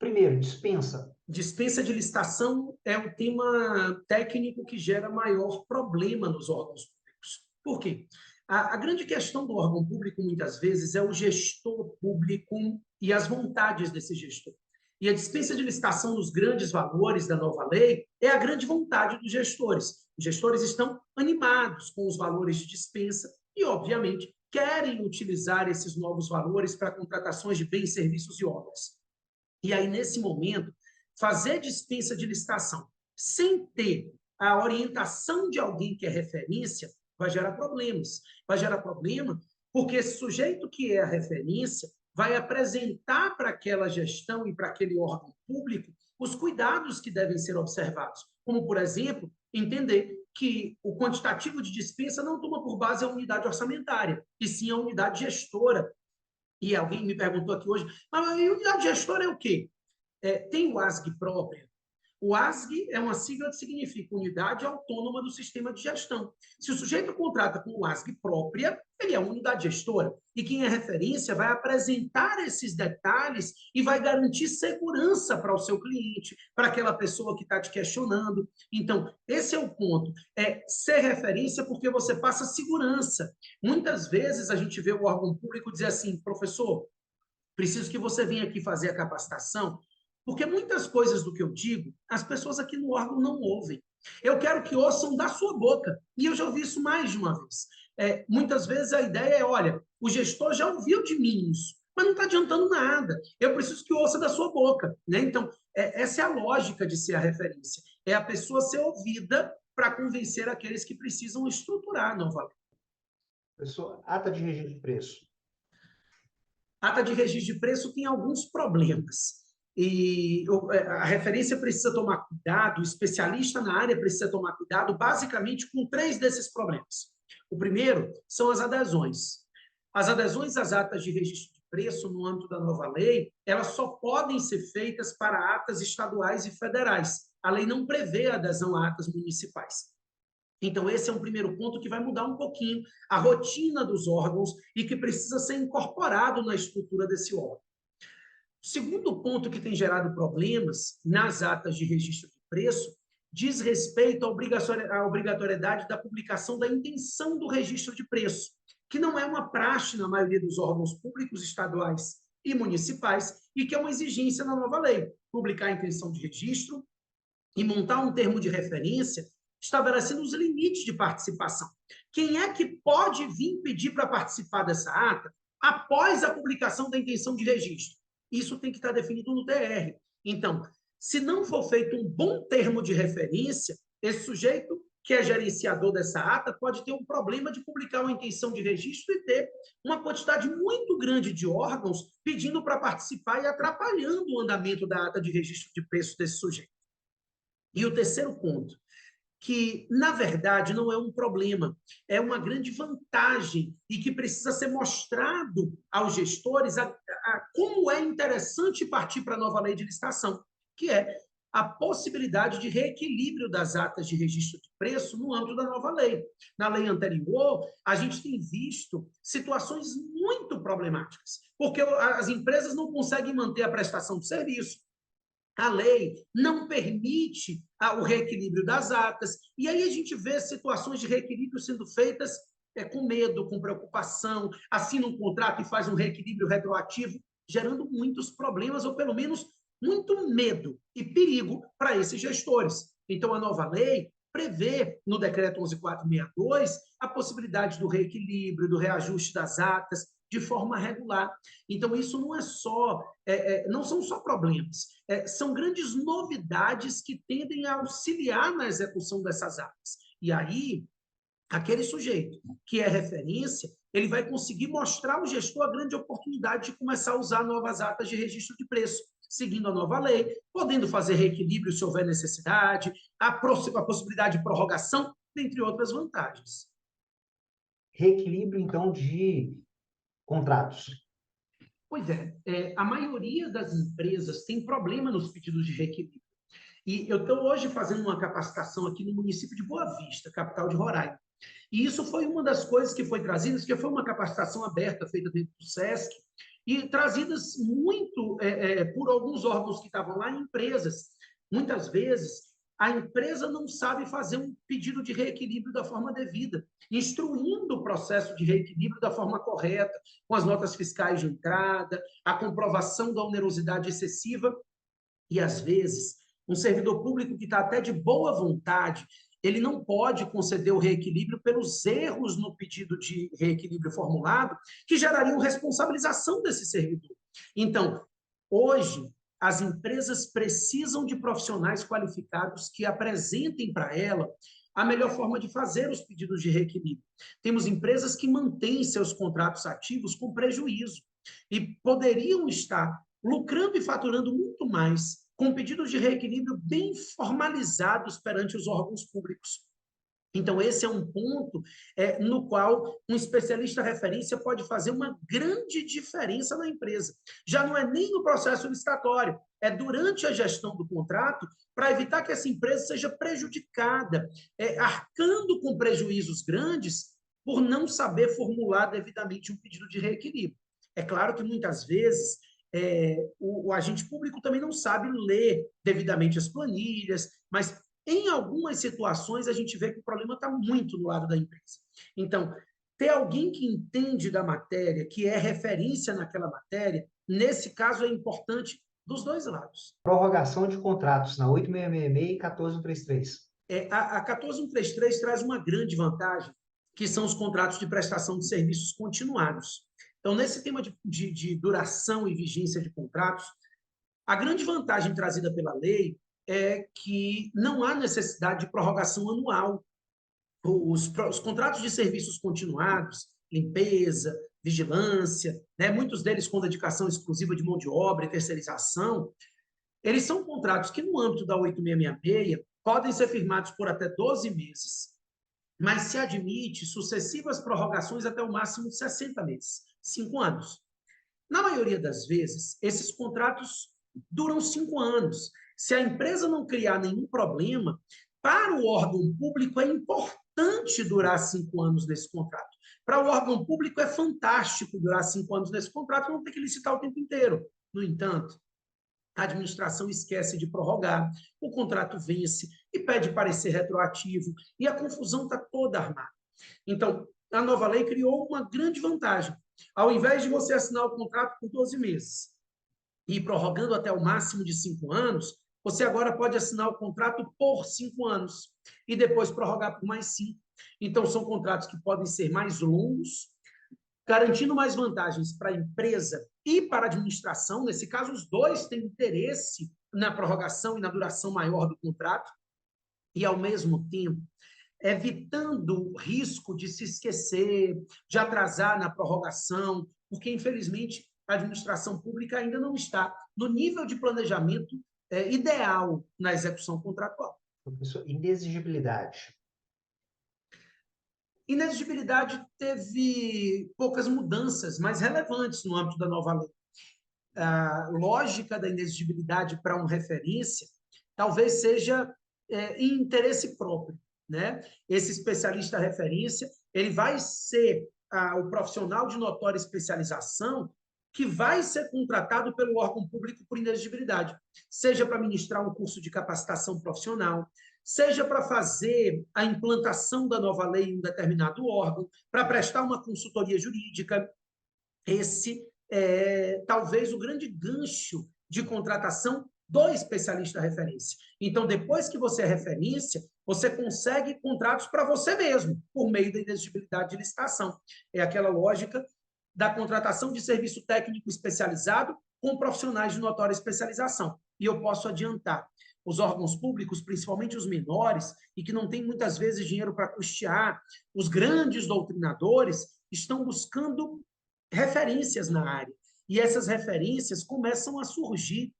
Primeiro, dispensa. Dispensa de licitação é o tema técnico que gera maior problema nos órgãos públicos. Por quê? A grande questão do órgão público, muitas vezes, é o gestor público e as vontades desse gestor. E a dispensa de licitação nos grandes valores da nova lei é a grande vontade dos gestores. Os gestores estão animados com os valores de dispensa e, obviamente, querem utilizar esses novos valores para contratações de bens, serviços e obras. E aí, nesse momento, fazer dispensa de licitação sem ter a orientação de alguém que é referência vai gerar problemas. Vai gerar problema porque esse sujeito que é a referência vai apresentar para aquela gestão e para aquele órgão público os cuidados que devem ser observados, como, por exemplo, entender que o quantitativo de dispensa não toma por base a unidade orçamentária, e sim a unidade gestora. E alguém me perguntou aqui hoje, mas a unidade gestora é o quê? Tem o ASG própria. O ASG é uma sigla que significa Unidade Autônoma do Sistema de Gestão. Se o sujeito contrata com o ASG própria, ele é uma unidade gestora. E quem é referência vai apresentar esses detalhes e vai garantir segurança para o seu cliente, para aquela pessoa que está te questionando. Então, esse é o ponto. É ser referência porque você passa segurança. Muitas vezes a gente vê o órgão público dizer assim, professor, preciso que você venha aqui fazer a capacitação, porque muitas coisas do que eu digo, as pessoas aqui no órgão não ouvem. Eu quero que ouçam da sua boca. E eu já ouvi isso mais de uma vez. Muitas vezes a ideia é, olha, o gestor já ouviu de mim isso, mas não está adiantando nada. Eu preciso que ouça da sua boca. Né? Então, essa é a lógica de ser a referência. É a pessoa ser ouvida para convencer aqueles que precisam estruturar a nova lei. Professor, ata de registro de preço. Ata de registro de preço tem alguns problemas. E a referência precisa tomar cuidado, o especialista na área precisa tomar cuidado, basicamente com 3 desses problemas. O primeiro são as adesões. As adesões às atas de registro de preço, no âmbito da nova lei, elas só podem ser feitas para atas estaduais e federais. A lei não prevê adesão a atas municipais. Então, esse é um primeiro ponto que vai mudar um pouquinho a rotina dos órgãos e que precisa ser incorporado na estrutura desse órgão. O segundo ponto que tem gerado problemas nas atas de registro de preço diz respeito à obrigatoriedade da publicação da intenção do registro de preço, que não é uma praxe na maioria dos órgãos públicos estaduais e municipais e que é uma exigência na nova lei. Publicar a intenção de registro e montar um termo de referência estabelecendo os limites de participação. Quem é que pode vir pedir para participar dessa ata após a publicação da intenção de registro? Isso tem que estar definido no TR. Então, se não for feito um bom termo de referência, esse sujeito que é gerenciador dessa ata pode ter um problema de publicar uma intenção de registro e ter uma quantidade muito grande de órgãos pedindo para participar e atrapalhando o andamento da ata de registro de preço desse sujeito. E o terceiro ponto, que, na verdade, não é um problema, é uma grande vantagem e que precisa ser mostrado aos gestores como é interessante partir para a nova lei de licitação, que é a possibilidade de reequilíbrio das atas de registro de preço no âmbito da nova lei. Na lei anterior, a gente tem visto situações muito problemáticas, porque as empresas não conseguem manter a prestação de serviço, a lei não permite o reequilíbrio das atas, e aí a gente vê situações de reequilíbrio sendo feitas com medo, com preocupação, assina um contrato e faz um reequilíbrio retroativo, gerando muitos problemas, ou pelo menos muito medo e perigo para esses gestores. Então, a nova lei prevê, no decreto 11.462, a possibilidade do reequilíbrio, do reajuste das atas, de forma regular. Então, isso não é só, não são só problemas, são grandes novidades que tendem a auxiliar na execução dessas atas. E aí, aquele sujeito que é referência, ele vai conseguir mostrar ao gestor a grande oportunidade de começar a usar novas atas de registro de preço, seguindo a nova lei, podendo fazer reequilíbrio se houver necessidade, a possibilidade de prorrogação, dentre outras vantagens. Reequilíbrio, então, de contratos. Pois a maioria das empresas tem problema nos pedidos de reequilíbrio. E eu estou hoje fazendo uma capacitação aqui no município de Boa Vista, capital de Roraima. E isso foi uma das coisas que foi trazida, que foi uma capacitação aberta, feita dentro do SESC, e trazidas muito por alguns órgãos que estavam lá em empresas. Muitas vezes, a empresa não sabe fazer um pedido de reequilíbrio da forma devida, instruindo o processo de reequilíbrio da forma correta, com as notas fiscais de entrada, a comprovação da onerosidade excessiva, e às vezes um servidor público que está até de boa vontade, ele não pode conceder o reequilíbrio pelos erros no pedido de reequilíbrio formulado, que gerariam responsabilização desse servidor. Então, hoje, as empresas precisam de profissionais qualificados que apresentem para ela a melhor forma de fazer os pedidos de reequilíbrio. Temos empresas que mantêm seus contratos ativos com prejuízo e poderiam estar lucrando e faturando muito mais com pedidos de reequilíbrio bem formalizados perante os órgãos públicos. Então, esse é um ponto no qual um especialista referência pode fazer uma grande diferença na empresa. Já não é nem no processo licitatório, é durante a gestão do contrato, para evitar que essa empresa seja prejudicada, arcando com prejuízos grandes por não saber formular devidamente um pedido de reequilíbrio. É claro que, muitas vezes, o agente público também não sabe ler devidamente as planilhas, mas em algumas situações, a gente vê que o problema está muito do lado da empresa. Então, ter alguém que entende da matéria, que é referência naquela matéria, nesse caso é importante dos dois lados. Prorrogação de contratos na 8666 e 14133. A 14133 traz uma grande vantagem, que são os contratos de prestação de serviços continuados. Então, nesse tema de duração e vigência de contratos, a grande vantagem trazida pela lei é que não há necessidade de prorrogação anual. Os contratos de serviços continuados, limpeza, vigilância, né, muitos deles com dedicação exclusiva de mão de obra e terceirização, eles são contratos que, no âmbito da 8666, podem ser firmados por até 12 meses, mas se admite sucessivas prorrogações até o máximo de 60 meses, 5 anos. Na maioria das vezes, esses contratos duram 5 anos. Se a empresa não criar nenhum problema, para o órgão público é importante durar 5 anos nesse contrato. Para o órgão público é fantástico durar 5 anos nesse contrato, não ter que licitar o tempo inteiro. No entanto, a administração esquece de prorrogar, o contrato vence e pede parecer retroativo, e a confusão está toda armada. Então, a nova lei criou uma grande vantagem. Ao invés de você assinar o contrato por 12 meses e ir prorrogando até o máximo de 5 anos, você agora pode assinar o contrato por 5 anos e depois prorrogar por mais 5. Então, são contratos que podem ser mais longos, garantindo mais vantagens para a empresa e para a administração. Nesse caso, os dois têm interesse na prorrogação e na duração maior do contrato, e, ao mesmo tempo, evitando o risco de se esquecer, de atrasar na prorrogação, porque, infelizmente, a administração pública ainda não está no nível de planejamento ideal na execução contratual. Professor, inexigibilidade. Inexigibilidade teve poucas mudanças mais relevantes no âmbito da nova lei. A lógica da inexigibilidade para uma referência talvez seja em interesse próprio, né? Esse especialista referência, ele vai ser o profissional de notória especialização que vai ser contratado pelo órgão público por inexigibilidade, seja para ministrar um curso de capacitação profissional, seja para fazer a implantação da nova lei em um determinado órgão, para prestar uma consultoria jurídica. Esse é talvez o grande gancho de contratação do especialista referência. Então, depois que você é referência, você consegue contratos para você mesmo, por meio da inexigibilidade de licitação. É aquela lógica da contratação de serviço técnico especializado com profissionais de notória especialização. E eu posso adiantar, os órgãos públicos, principalmente os menores, e que não têm muitas vezes dinheiro para custear, os grandes doutrinadores estão buscando referências na área. E essas referências começam a surgir.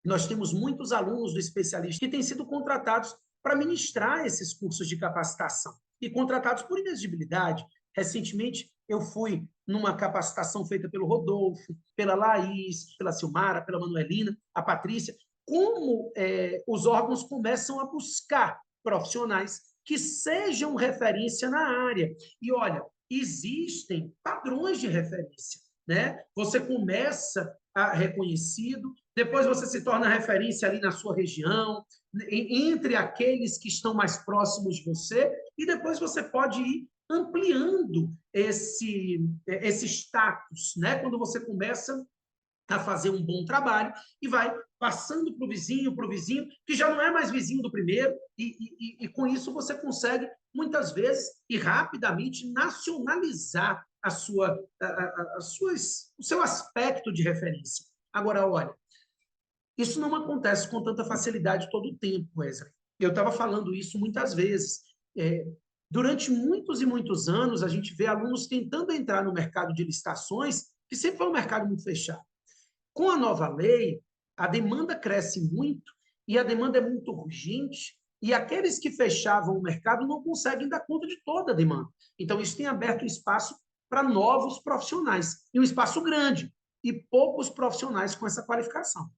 Nós temos muitos alunos do especialista que têm sido contratados para ministrar esses cursos de capacitação e contratados por inexigibilidade. Recentemente, eu fui numa capacitação feita pelo Rodolfo, pela Laís, pela Silmara, pela Manuelina, a Patrícia, como os órgãos começam a buscar profissionais que sejam referência na área. E, olha, existem padrões de referência. né? Você começa reconhecido, depois você se torna referência ali na sua região, entre aqueles que estão mais próximos de você, e depois você pode ir ampliando esse status, né? Quando você começa a fazer um bom trabalho e vai passando para o vizinho, que já não é mais vizinho do primeiro, e com isso você consegue, muitas vezes, e rapidamente, nacionalizar o seu aspecto de referência. Agora, olha, isso não acontece com tanta facilidade todo o tempo, Wesley. Eu estava falando isso muitas vezes. Durante muitos e muitos anos, a gente vê alunos tentando entrar no mercado de licitações, que sempre foi um mercado muito fechado. Com a nova lei, a demanda cresce muito e a demanda é muito urgente e aqueles que fechavam o mercado não conseguem dar conta de toda a demanda. Então, isso tem aberto espaço para novos profissionais, e um espaço grande, e poucos profissionais com essa qualificação.